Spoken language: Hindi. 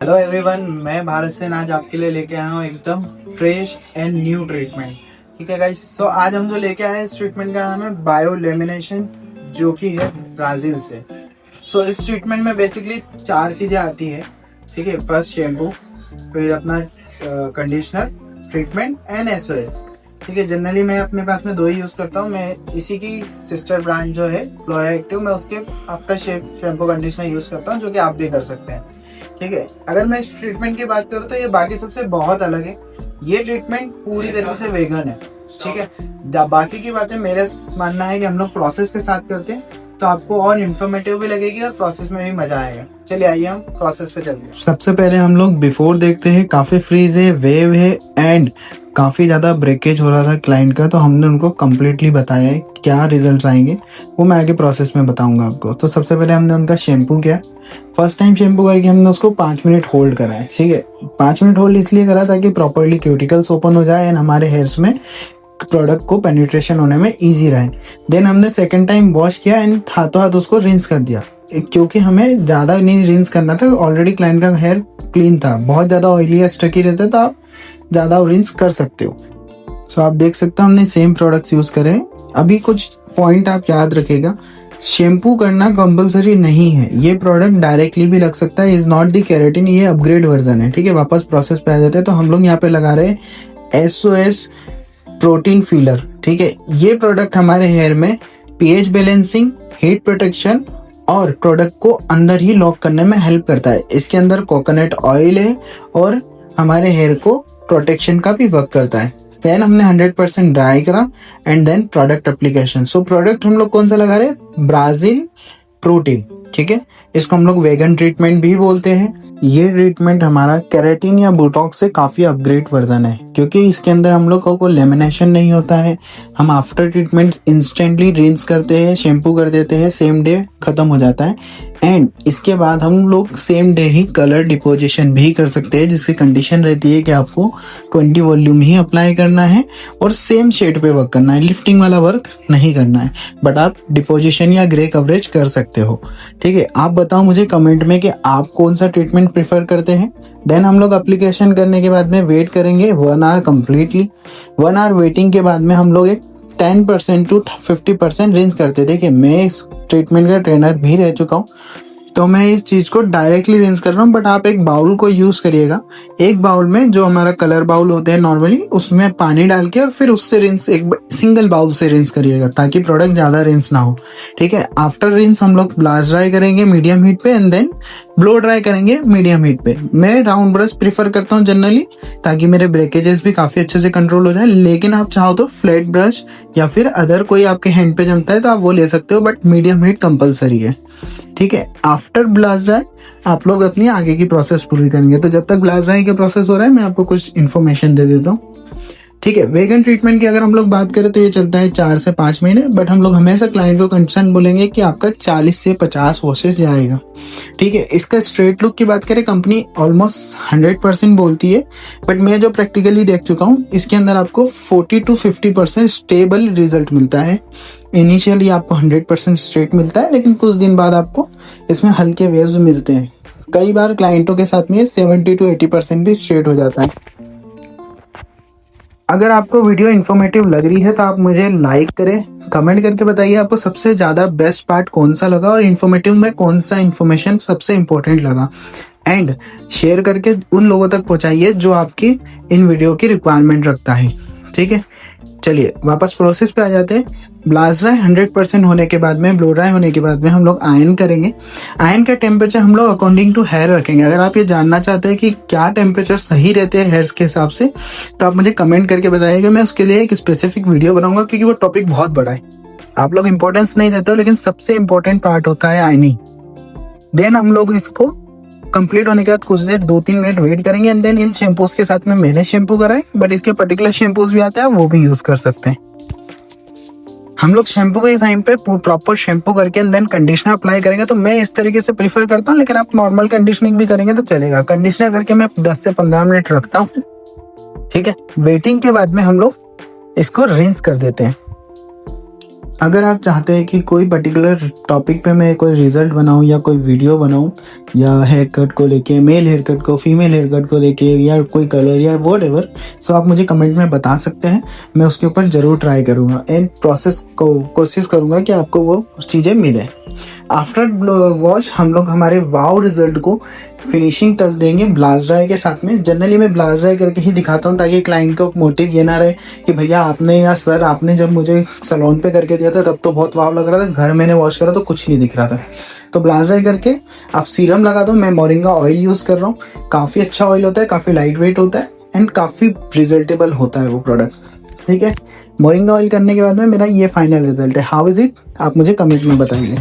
हेलो एवरीवन, मैं भारत से आज आपके लिए लेके आया हूँ एकदम फ्रेश एंड न्यू ट्रीटमेंट। ठीक है गाइस, सो आज हम जो लेके आए हैं इस ट्रीटमेंट का नाम है बायो लेमिनेशन, जो कि है ब्राजील से। सो इस ट्रीटमेंट में बेसिकली 4 चीज़ें आती है। ठीक है, फर्स्ट शैम्पू, फिर अपना कंडीशनर, ट्रीटमेंट एंड एसओएस। ठीक है, जनरली मैं अपने पास में 2 ही यूज़ करता हूँ। मैं इसी की सिस्टर ब्रांड जो है फ्लोरा एक्टिव, मैं उसके after shave shampoo conditioner use करता हूँ, जो कि आप भी कर सकते हैं। ठीक है, अगर मैं इस ट्रीटमेंट की बात करूँ तो ये बाकी सबसे बहुत अलग है। ये ट्रीटमेंट पूरी तरीके से वेगन है। ठीक है, बाकी की बातें मेरा मानना है कि हम लोग प्रोसेस के साथ करते हैं तो आपको और इन्फॉर्मेटिव भी लगेगी और प्रोसेस में भी मजा आएगा। चलिए आइए हम प्रोसेस पे चलते हैं। सबसे पहले हम लोग बिफोर देखते हैं। काफी फ्रीज है, वेव है एंड काफी ज्यादा ब्रेकेज हो रहा था क्लाइंट का, तो हमने उनको कम्प्लीटली बताया है क्या रिजल्ट आएंगे, वो मैं आगे प्रोसेस में बताऊंगा आपको। तो सबसे पहले हमने उनका शैम्पू किया। फर्स्ट टाइम शैम्पू करके हमने उसको 5 मिनट होल्ड करा है। ठीक है, 5 मिनट होल्ड इसलिए करा ताकि प्रॉपरली क्यूटिकल्स ओपन हो जाए एंड हमारे हेयर्स में प्रोडक्ट को पेनिट्रेशन होने में इजी रहे। देन हमने सेकंड टाइम वॉश किया एंड हाथों हाथ उसको रिंस कर दिया, क्योंकि हमें ज़्यादा नहीं रिंस करना था। ऑलरेडी क्लाइंट का हेयर क्लीन था, बहुत ज़्यादा ऑयली या स्टकी रहता तो आप ज़्यादा रिंस कर सकते हो। सो आप देख सकते हो हमने सेम प्रोडक्ट्स यूज़ करे। अभी कुछ पॉइंट आप याद रखेगा, शैम्पू करना कंपलसरी नहीं है। ये प्रोडक्ट डायरेक्टली भी लग सकता है, इज नॉट द केराटिन, ये अपग्रेड वर्जन है। ठीक है, वापस प्रोसेस पे आ जाते हैं। तो हम लोग यहाँ पे लगा रहे हैं SOS प्रोटीन फीलर। ठीक है, ये प्रोडक्ट हमारे हेयर में पीएच बैलेंसिंग, हीट प्रोटेक्शन और प्रोडक्ट को अंदर ही लॉक करने में हेल्प करता है। इसके अंदर कोकोनट ऑयल है और हमारे हेयर को प्रोटेक्शन का भी वर्क करता है। देन हमने 100% ड्राई करा and then product application. So product हम लोग कौन सा लगा रहे हैं? Brazil protein. ठीक है, इसको हम लोग वेगन ट्रीटमेंट भी बोलते हैं। ये ट्रीटमेंट हमारा केराटिन या बोटॉक्स से काफ़ी अपग्रेड वर्जन है, क्योंकि इसके अंदर हम लोग को लेमिनेशन नहीं होता है। हम आफ्टर ट्रीटमेंट इंस्टेंटली रिंस करते हैं, शैम्पू कर देते हैं, सेम डे खत्म हो जाता है। एंड इसके बाद हम लोग सेम डे ही कलर डिपोजिशन भी कर सकते हैं, जिसकी कंडीशन रहती है कि आपको 20 वॉल्यूम ही अप्लाई करना है और सेम शेड पे वर्क करना है, लिफ्टिंग वाला वर्क नहीं करना है। बट आप डिपोजिशन या ग्रे कवरेज कर सकते हो। ठीक है, आप बताओ मुझे कमेंट में कि आप कौन सा ट्रीटमेंट प्रेफर करते हैं। देन हम लोग एप्लीकेशन करने के बाद में वेट करेंगे 1 आवर कम्प्लीटली। 1 आवर वेटिंग के बाद में हम लोग एक 10% to 50% रिंस करते। देखिए, मैं इस ट्रीटमेंट का ट्रेनर भी रह चुका हूँ, तो मैं इस चीज़ को डायरेक्टली रिंस कर रहा हूँ। बट आप एक बाउल को यूज़ करिएगा। एक बाउल में, जो हमारा कलर बाउल होते हैं नॉर्मली, उसमें पानी डाल के और फिर उससे रिंस, एक सिंगल बाउल से रिंस करिएगा ताकि प्रोडक्ट ज़्यादा रिंस ना हो। ठीक है, आफ्टर रिंस हम लोग ब्लास्ट ड्राई करेंगे मीडियम हीट पे एंड देन ब्लो ड्राई करेंगे मीडियम हीट पे। मैं राउंड ब्रश प्रीफर करता हूँ जनरली, ताकि मेरे ब्रेकेजेस भी काफ़ी अच्छे से कंट्रोल हो जाए। लेकिन आप चाहो तो फ्लैट ब्रश या फिर अदर कोई आपके हैंड पे जमता है तो आप वो ले सकते हो, बट मीडियम हीट कंपलसरी है। ठीक है, आफ्टर ब्लास्ट ड्राई आप लोग अपनी आगे की प्रोसेस पूरी करेंगे। तो जब तक ब्लास्ट ड्राई का प्रोसेस हो रहा है, मैं आपको कुछ इन्फॉर्मेशन दे देता हूँ। ठीक है, वेगन ट्रीटमेंट की अगर हम लोग बात करें तो ये चलता है 4 से 5 महीने। बट हम लोग हमेशा क्लाइंट को कंसर्न बोलेंगे कि आपका 40 से 50 वॉशेस जाएगा। ठीक है, इसका स्ट्रेट लुक की बात करें, कंपनी ऑलमोस्ट 100% बोलती है, बट मैं जो प्रैक्टिकली देख चुका हूँ, इसके अंदर आपको 40 to 50% स्टेबल रिजल्ट मिलता है। इनिशियली आपको 100% स्ट्रेट मिलता है, लेकिन कुछ दिन बाद आपको इसमें हल्के वेव्स मिलते हैं। कई बार क्लाइंटों के साथ में 70 to 80% भी स्ट्रेट हो जाता है। अगर आपको वीडियो इन्फॉर्मेटिव लग रही है तो आप मुझे लाइक करें, कमेंट करके बताइए आपको सबसे ज़्यादा बेस्ट पार्ट कौन सा लगा और इन्फॉर्मेटिव में कौन सा इन्फॉर्मेशन सबसे इम्पोर्टेंट लगा। एंड शेयर करके उन लोगों तक पहुंचाइए जो आपकी इन वीडियो की रिक्वायरमेंट रखता है। ठीक है, चलिए वापस प्रोसेस पे आ जाते हैं। ब्लास्ट ड्राई 100% होने के बाद में, ब्लो ड्राई होने के बाद में हम लोग आयन करेंगे। आयन का टेम्परेचर हम लोग अकॉर्डिंग टू हेयर रखेंगे। अगर आप ये जानना चाहते हैं कि क्या टेम्परेचर सही रहते हैं हेयर्स के हिसाब से, तो आप मुझे कमेंट करके बताइएगा। मैं उसके लिए एक स्पेसिफिक वीडियो बनाऊंगा, क्योंकि वो टॉपिक बहुत बड़ा है। आप लोग इंपॉर्टेंस नहीं देते हो, लेकिन सबसे इंपॉर्टेंट पार्ट होता है आयनिंग। देन हम लोग इसको कंप्लीट होने के बाद कुछ देर 2-3 मिनट वेट करेंगे एंड देन इन शैम्पूज के साथ में मैंने शैम्पू करा है, बट इसके पर्टिकुलर शैम्पूज भी आते हैं, वो भी यूज कर सकते हैं। हम लोग शैम्पू के टाइम पे प्रॉपर शैम्पू करके एंड देन कंडीशनर अप्लाई करेंगे। तो मैं इस तरीके से प्रीफर करता हूँ, लेकिन आप नॉर्मल कंडीशनिंग भी करेंगे तो चलेगा। कंडीशनर करके मैं 10 से 15 मिनट रखता हूँ। ठीक है, वेटिंग के बाद में हम लोग इसको रिंस कर देते हैं। अगर आप चाहते हैं कि कोई पर्टिकुलर टॉपिक पे मैं कोई रिजल्ट बनाऊं या कोई वीडियो बनाऊं, या हेयर कट को लेके, मेल हेयर कट को, फीमेल हेयर कट को लेके, या कोई कलर या वॉट एवर, तो आप मुझे कमेंट में बता सकते हैं। मैं उसके ऊपर ज़रूर ट्राई करूँगा एंड प्रोसेस को कोशिश करूँगा कि आपको वो चीज़ें मिले। आफ्टर वॉश हम लोग हमारे वाव रिजल्ट को फिनिशिंग टच देंगे ब्लास्ट ड्राई के साथ में। जनरली मैं ब्लास्ट ड्राई करके ही दिखाता हूँ ताकि क्लाइंट को मोटिव ये ना रहे कि भैया आपने या सर आपने जब मुझे सैलून पे करके दिया था तब तो बहुत वाव लग रहा था, घर मैंने वॉश करा तो कुछ नहीं दिख रहा था। तो ब्लास्ट ड्राई करके आप सीरम लगा दो। मैं मोरिंगा ऑयल यूज़ कर रहा हूँ, काफ़ी अच्छा ऑयल होता है, काफ़ी लाइट वेट होता है एंड काफ़ी रिजल्टेबल होता है वो प्रोडक्ट। ठीक है, मोरिंगा ऑयल करने के बाद में मेरा ये फाइनल रिजल्ट है। हाउ इज़ इट, आप मुझे कमेंट में बताइए।